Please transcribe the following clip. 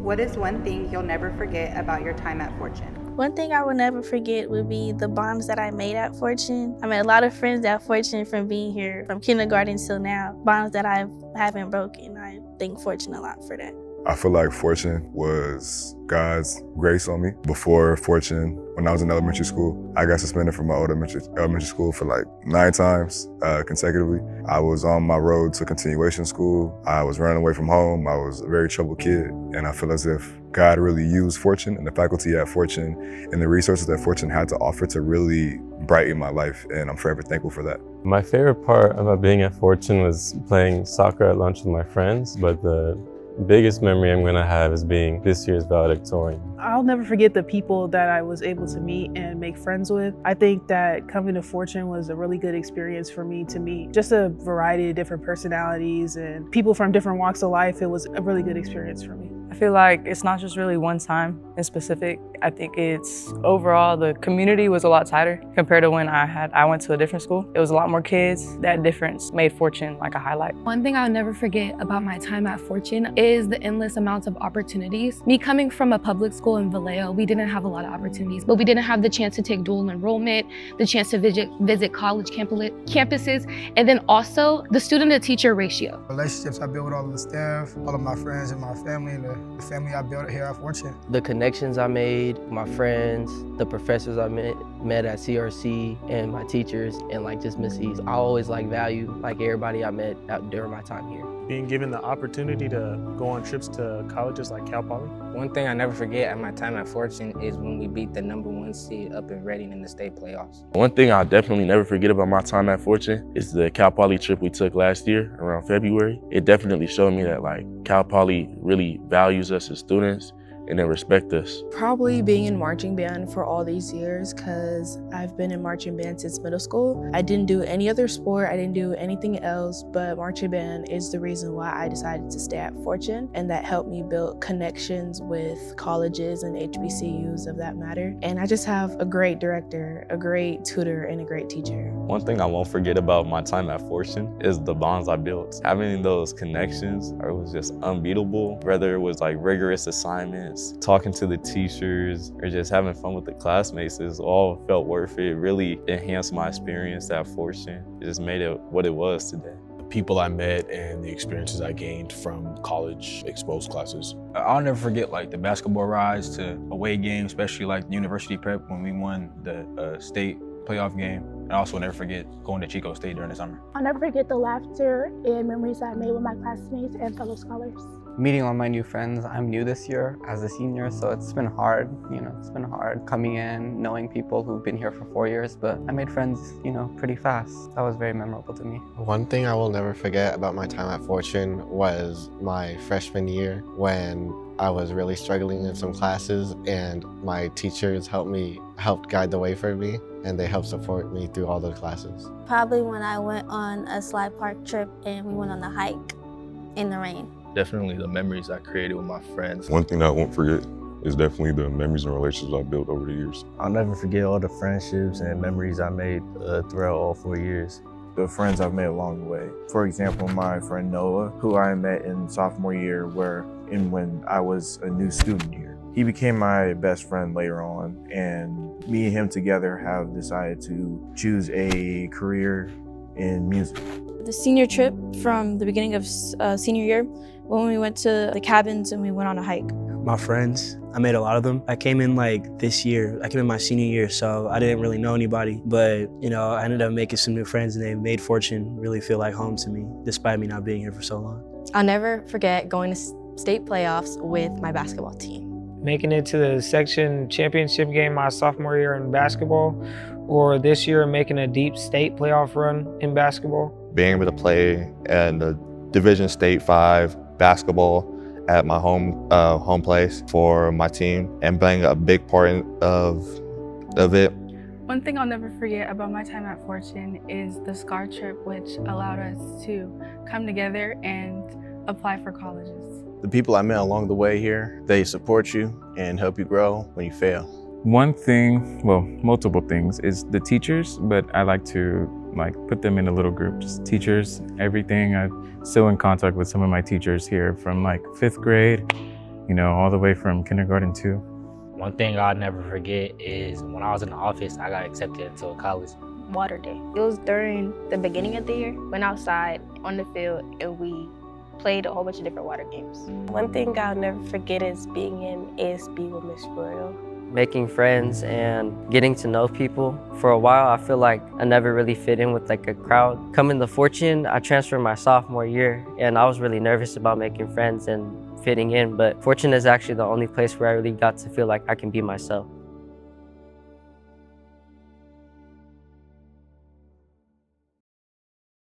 What is one thing you'll never forget about your time at Fortune? One thing I will never forget would be the bonds that I made at Fortune. I made a lot of friends at Fortune from being here, from kindergarten till now. Bonds that I haven't broken. I thank Fortune a lot for that. I feel like Fortune was God's grace on me. Before Fortune, when I was in elementary school, I got suspended from my old elementary school for like 9 times consecutively. I was on my road to continuation school. I was running away from home. I was a very troubled kid. And I feel as if God really used Fortune and the faculty at Fortune and the resources that Fortune had to offer to really brighten my life. And I'm forever thankful for that. My favorite part about being at Fortune was playing soccer at lunch with my friends, but the biggest memory I'm gonna have is being this year's valedictorian. I'll never forget the people that I was able to meet and make friends with. I think that coming to Fortune was a really good experience for me to meet just a variety of different personalities and people from different walks of life. It was a really good experience for me. I feel like it's not just really one time in specific. I think it's overall the community was a lot tighter compared to when I went to a different school. It was a lot more kids. That difference made Fortune like a highlight. One thing I'll never forget about my time at Fortune is the endless amounts of opportunities. Me coming from a public school in Vallejo, we didn't have a lot of opportunities, but we didn't have the chance to take dual enrollment, the chance to visit college campuses, and then also the student-to-teacher ratio. Relationships I built with all of the staff, all of my friends and my family, and the family I built here at Fortune. The connections I made, my friends, the professors I met at CRC, and my teachers, and like just Miss East. I always value everybody I met during my time here. Being given the opportunity to go on trips to colleges like Cal Poly. One thing I never forget at my time at Fortune is when we beat the #1 seed up in Reading in the state playoffs. One thing I'll definitely never forget about my time at Fortune is the Cal Poly trip we took last year around February. It definitely showed me that Cal Poly really values us as students and they respect us. Probably being in marching band for all these years, because I've been in marching band since middle school. I didn't do any other sport, I didn't do anything else, but marching band is the reason why I decided to stay at Fortune, and that helped me build connections with colleges and HBCUs of that matter. And I just have a great director, a great tutor, and a great teacher. One thing I won't forget about my time at Fortune is the bonds I built. Having those connections was just unbeatable, whether it was rigorous assignments, talking to the teachers, or just having fun with the classmates. It all felt worth it. It really enhanced my experience at Fortune. It just made it what it was today. The people I met and the experiences I gained from college exposed classes. I'll never forget the basketball rides to away games, especially the university prep when we won the state playoff game. And I also never forget going to Chico State during the summer. I'll never forget the laughter and memories I made with my classmates and fellow scholars. Meeting all my new friends. I'm new this year as a senior, so it's been hard. It's been hard coming in, knowing people who've been here for 4 years, but I made friends, pretty fast. That was very memorable to me. One thing I will never forget about my time at Fortune was my freshman year when I was really struggling in some classes, and my teachers helped guide the way for me, and they helped support me through all those classes. Probably when I went on a slide park trip and we went on a hike in the rain. Definitely the memories I created with my friends. One thing I won't forget is definitely the memories and relationships I built over the years. I'll never forget all the friendships and memories I made throughout all 4 years. The friends I've made along the way. For example, my friend Noah, who I met in sophomore year when I was a new student here. He became my best friend later on, and me and him together have decided to choose a career in music. The senior trip from the beginning of senior year, when we went to the cabins and we went on a hike. My friends, I made a lot of them. I came in this year, I came in my senior year, so I didn't really know anybody, but I ended up making some new friends, and they made Fortune really feel like home to me, despite me not being here for so long. I'll never forget going to state playoffs with my basketball team. Making it to the section championship game my sophomore year in basketball, or this year making a deep state playoff run in basketball. Being able to play in the Division State 5 basketball at my home place for my team and playing a big part of it. One thing I'll never forget about my time at Fortune is the SCAR trip, which allowed us to come together and apply for colleges. The people I met along the way here, they support you and help you grow when you fail. One thing, well, multiple things, is the teachers, but I like to put them in a little group. Just teachers, everything. I'm still in contact with some of my teachers here from 5th grade you know, all the way from kindergarten too. One thing I'll never forget is when I was in the office, I got accepted into a college. Water Day. It was during the beginning of the year. Went outside on the field and we played a whole bunch of different water games. One thing I'll never forget is being in ASB with Miss Royal. Making friends and getting to know people. For a while, I feel like I never really fit in with like a crowd. Coming to Fortune, I transferred my sophomore year and I was really nervous about making friends and fitting in, but Fortune is actually the only place where I really got to feel like I can be myself.